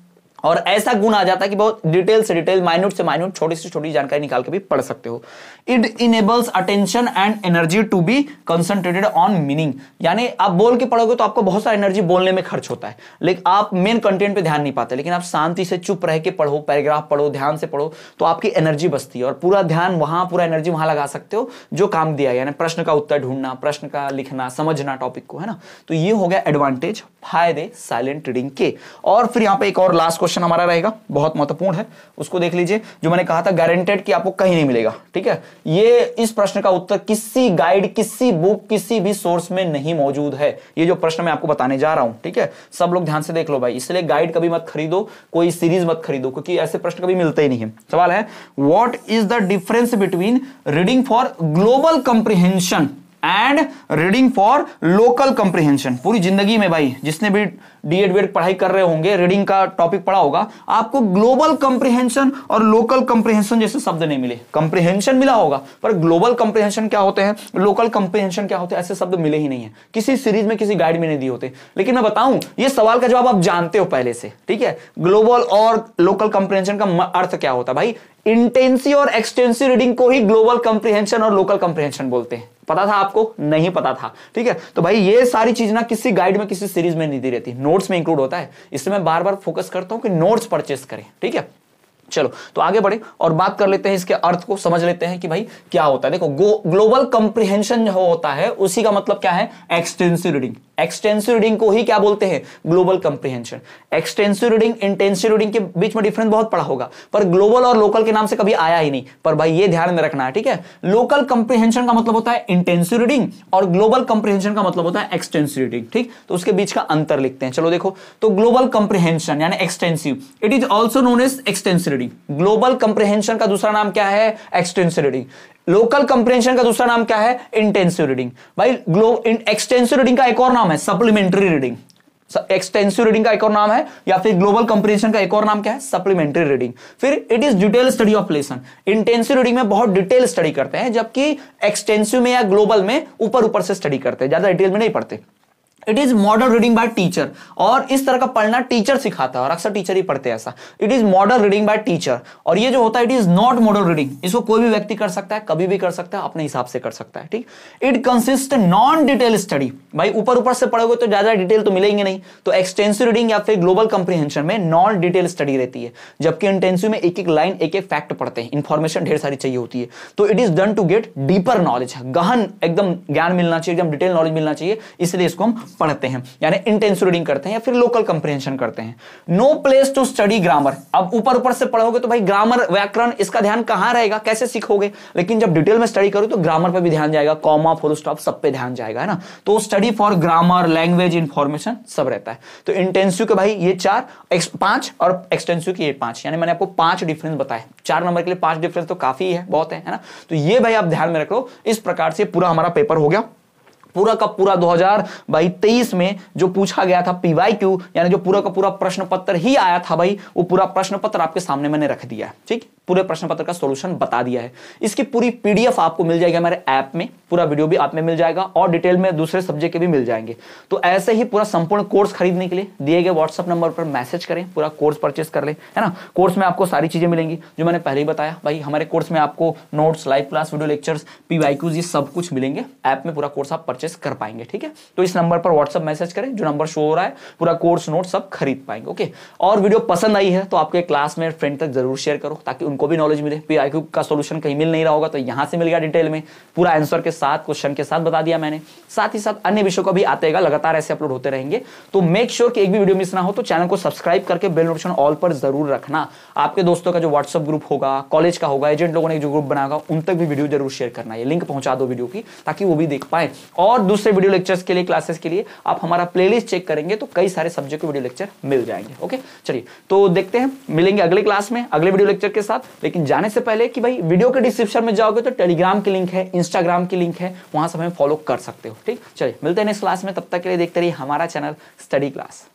और ऐसा गुण आ जाता है कि बहुत डिटेल से डिटेल, माइन्यूट से माइन्यूट, छोटी से छोटी जानकारी निकाल के भी पढ़ सकते हो। It enables attention and energy to be concentrated on meaning, यानी आप बोल के पढ़ोगे तो आपको बहुत सारा एनर्जी बोलने में खर्च होता है, लेकिन आप मेन कंटेंट पे ध्यान नहीं पाते। लेकिन आप शांति से चुप रह के पढ़ो, पैराग्राफ पढ़ो, ध्यान से पढ़ो, तो आपकी एनर्जी बचती है और पूरा ध्यान वहां, पूरा एनर्जी वहां लगा सकते हो जो काम दिया है, यानी प्रश्न का उत्तर ढूंढना, प्रश्न का लिखना, समझना टॉपिक को, है ना। तो ये हो गया एडवांटेज, फायदे साइलेंट रीडिंग के। और फिर यहाँ पे एक और लास्ट क्वेश्चन हमारा रहेगा, बहुत महत्वपूर्ण है, उसको देख लीजिए। जो मैंने कहा था गारंटेड कि आपको कहीं नहीं मिलेगा, ठीक है। ये इस प्रश्न का उत्तर किसी गाइड, किसी बुक, किसी भी सोर्स में नहीं मौजूद है। ये जो प्रश्न मैं आपको बताने जा रहा हूं, ठीक है, सब लोग ध्यान से देख लो भाई। इसलिए गाइड कभी मत खरीदो, कोई सीरीज मत खरीदो, क्योंकि ऐसे प्रश्न कभी मिलते ही नहीं है। सवाल है, what is the difference between reading for global comprehension and reading for local comprehension. पूरी जिंदगी में भाई जिसने भी डीएड बीएड पढ़ाई कर रहे होंगे, रीडिंग का टॉपिक पढ़ा होगा, आपको ग्लोबल कंप्रीहेंशन और लोकल कंप्रीहेंशन जैसे शब्द नहीं मिले। कंप्रीहेंशन मिला होगा, पर ग्लोबल कंप्रीहेंशन क्या होते हैं, लोकल कंप्रीहेंशन क्या होते हैं, ऐसे शब्द मिले ही नहीं है, किसी सीरीज में, किसी गाइड में नहीं दिए होते। लेकिन मैं बताऊं, ये सवाल का जवाब आप जानते हो पहले से, ठीक है। ग्लोबल और लोकल कंप्रीहेंशन का अर्थ क्या होता है भाई, इंटेंसिव और एक्सटेंसिव रीडिंग को ही ग्लोबल कंप्रीहेंशन और लोकल कंप्रीहेंशन बोलते हैं। पता था आपको? नहीं पता था, ठीक है। तो भाई ये सारी चीज ना किसी गाइड में, किसी सीरीज में नहीं दी रहती, नोट्स में इंक्लूड होता है। इसलिए मैं बार बार फोकस करता हूं कि नोट्स परचेस करें, ठीक है। चलो तो आगे बढ़े और बात कर लेते हैं, इसके अर्थ को समझ लेते हैं कि भाई क्या होता है। देखो, ग्लोबल कंप्रीहेंशन जो होता है उसी का मतलब क्या है, एक्सटेंसिव रीडिंग। एक्सटेंसिव रीडिंग को ही क्या बोलते हैं, global comprehension. Extensive reading intensive reading के बीच में डिफरेंस बहुत पड़ा होगा, पर ग्लोबल और लोकल के नाम से कभी आया ही नहीं, पर भाई ये ध्यान में रखना है, ठीक है। लोकल कंप्रीहेंशन का मतलब होता है इंटेंसिव रीडिंग और ग्लोबल कंप्रीहेंशन का मतलब होता है एक्सटेंसिव रीडिंग, ठीक। तो उसके बीच का अंतर लिखते हैं, चलो देखो। तो ग्लोबल कंप्रीहेंशन यानी extensive, it is also known as extensive reading. Global comprehension का दूसरा नाम क्या है, एक्सटेंसिव रीडिंग। लोकल कंप्रीहेंशन का दूसरा नाम क्या है, इंटेंसिव रीडिंग। भाई एक्सटेंसिव रीडिंग का एक और नाम है सप्लीमेंट्री रीडिंग। एक्सटेंसिव रीडिंग का एक और नाम है, या फिर ग्लोबल कंप्रीहेंशन का एक और नाम क्या है, सप्लीमेंट्री रीडिंग। फिर it is detail study of lesson. Intensive reading में बहुत डिटेल स्टडी करते हैं, जबकि एक्सटेंसिव में या ग्लोबल में ऊपर ऊपर से स्टडी करते हैं, ज्यादा डिटेल में नहीं पढ़ते। It is model reading by teacher, और इस तरह का पढ़ना टीचर सिखाता है और अक्सर टीचर ही पढ़ते हैं ऐसा। It is model reading by teacher, और ये जो होता है it is not model reading. इसको कोई भी व्यक्ति कर सकता है, कभी भी कर सकता है, अपने हिसाब से कर सकता है, ठीक। It consist non detail study. भाई ऊपर ऊपर से पढ़ोगे तो ज्यादा डिटेल तो मिलेंगे नहीं, तो एक्सटेंसिव रीडिंग या फिर ग्लोबल कंप्रीहेंशन में नॉन डिटेल स्टडी रहती है, जबकि इंटेंसिव में एक एक लाइन एक एक फैक्ट पढ़ते हैं, इंफॉर्मेशन ढेर सारी चाहिए होती है। तो it is done to get deeper knowledge, गहन एकदम ज्ञान मिलना चाहिए, एकदम डिटेल नॉलेज मिलना चाहिए, इसलिए इसको हम पढ़ते हैं, यानी इंटेंसिव रीडिंग करते हैं या फिर लोकल कंप्रीहेंशन करते हैं। No place to study grammar. अब ऊपर ऊपर से पढ़ोगे तो भाई ग्रामर, व्याकरण, इसका ध्यान कहां रहेगा, कैसे सीखोगे। लेकिन जब डिटेल में स्टडी करो तो ग्रामर पे भी ध्यान जाएगा, कॉमा, फुल स्टॉप, सब पे ध्यान जाएगा, है ना। तो study for grammar, language, information सब रहता है। तो इंटेंसिव के भाई ये 4, 5 और एक्सटेंसिव की ये 5, यानी मैंने आपको 5 डिफरेंस बताए। 4 नंबर के लिए 5 डिफरेंस तो काफी है, बहुत है ना। तो ये भाई आप ध्यान में रख लो। इस प्रकार से पूरा हमारा पेपर हो गया, पूरा का पूरा 2023 में जो पूछा गया था पीवाईक्यू, यानी जो पूरा का पूरा प्रश्न पत्र ही आया था भाई, वो पूरा प्रश्न पत्र आपके सामने मैंने रख दिया है, ठीक। पूरे प्रश्न पत्र का सॉल्यूशन बता दिया है। इसकी पूरी पीडीएफ आपको मिल जाएगी हमारे ऐप में, पूरा वीडियो भी आप में मिल जाएगा और डिटेल में दूसरे सब्जेक्ट के भी मिल जाएंगे। तो ऐसे ही पूरा संपूर्ण कोर्स खरीदने के लिए दिए गए व्हाट्सएप नंबर पर मैसेज करें, पूरा कोर्स परचेस कर ले, है ना। कोर्स में आपको सारी चीजें मिलेंगी जो मैंने पहले ही बताया। भाई हमारे कोर्स में आपको notes, live class, video lectures, PYQs, ये सब कुछ मिलेंगे। ऐप में पूरा कोर्स आप परचेस कर पाएंगे, ठीक है। तो इस नंबर पर व्हाट्सएप मैसेज करें, जो नंबर शो हो रहा है, पूरा कोर्स नोट सब खरीद पाएंगे, ओके। और वीडियो पसंद आई है तो आपके क्लास में फ्रेंड तक जरूर शेयर करो, ताकि उनको भी नॉलेज मिले। पीवाईक्यू का सॉल्यूशन कहीं मिल नहीं रहा होगा तो यहां से मिल गया डिटेल में, पूरा आंसर के साथ, क्वेश्चन के साथ बता दिया मैंने। साथ ही साथ अन्य विषयों को भी आतेगा, लगातार ऐसे अपलोड होते रहेंगे। तो मेक श्योर कि एक भी वीडियो मिस ना हो, तो चैनल को सब्सक्राइब करके बेल नोटिफिकेशन ऑल पर जरूर रखना। आपके दोस्तों का जो व्हाट्सएप ग्रुप होगा, कॉलेज का होगा, एजेंट लोगों ने जो ग्रुप बनाया उन तक भी वीडियो जरूर शेयर करना है। लिंक पहुंचा दो वीडियो की, ताकि वो भी देख पाए। और दूसरे वीडियो लेक्चर्स के लिए, क्लासेस के लिए आप हमारा प्लेलिस्ट चेक करेंगे तो कई सारे सब्जेक्ट के वीडियो लेक्चर मिल जाएंगे, ओके। चलिए तो देखते हैं, मिलेंगे अगले क्लास में अगले वीडियो लेक्चर के साथ। लेकिन जाने से पहले कि भाई वीडियो के डिस्क्रिप्शन में जाओगे तो टेलीग्राम की लिंक है, इंस्टाग्राम की लिंक है, वहां से हमें फॉलो कर सकते हो, ठीक। चलिए मिलते हैं नेक्स्ट क्लास में, तब तक के लिए देखते रहिए हमारा चैनल स्टडी क्लास।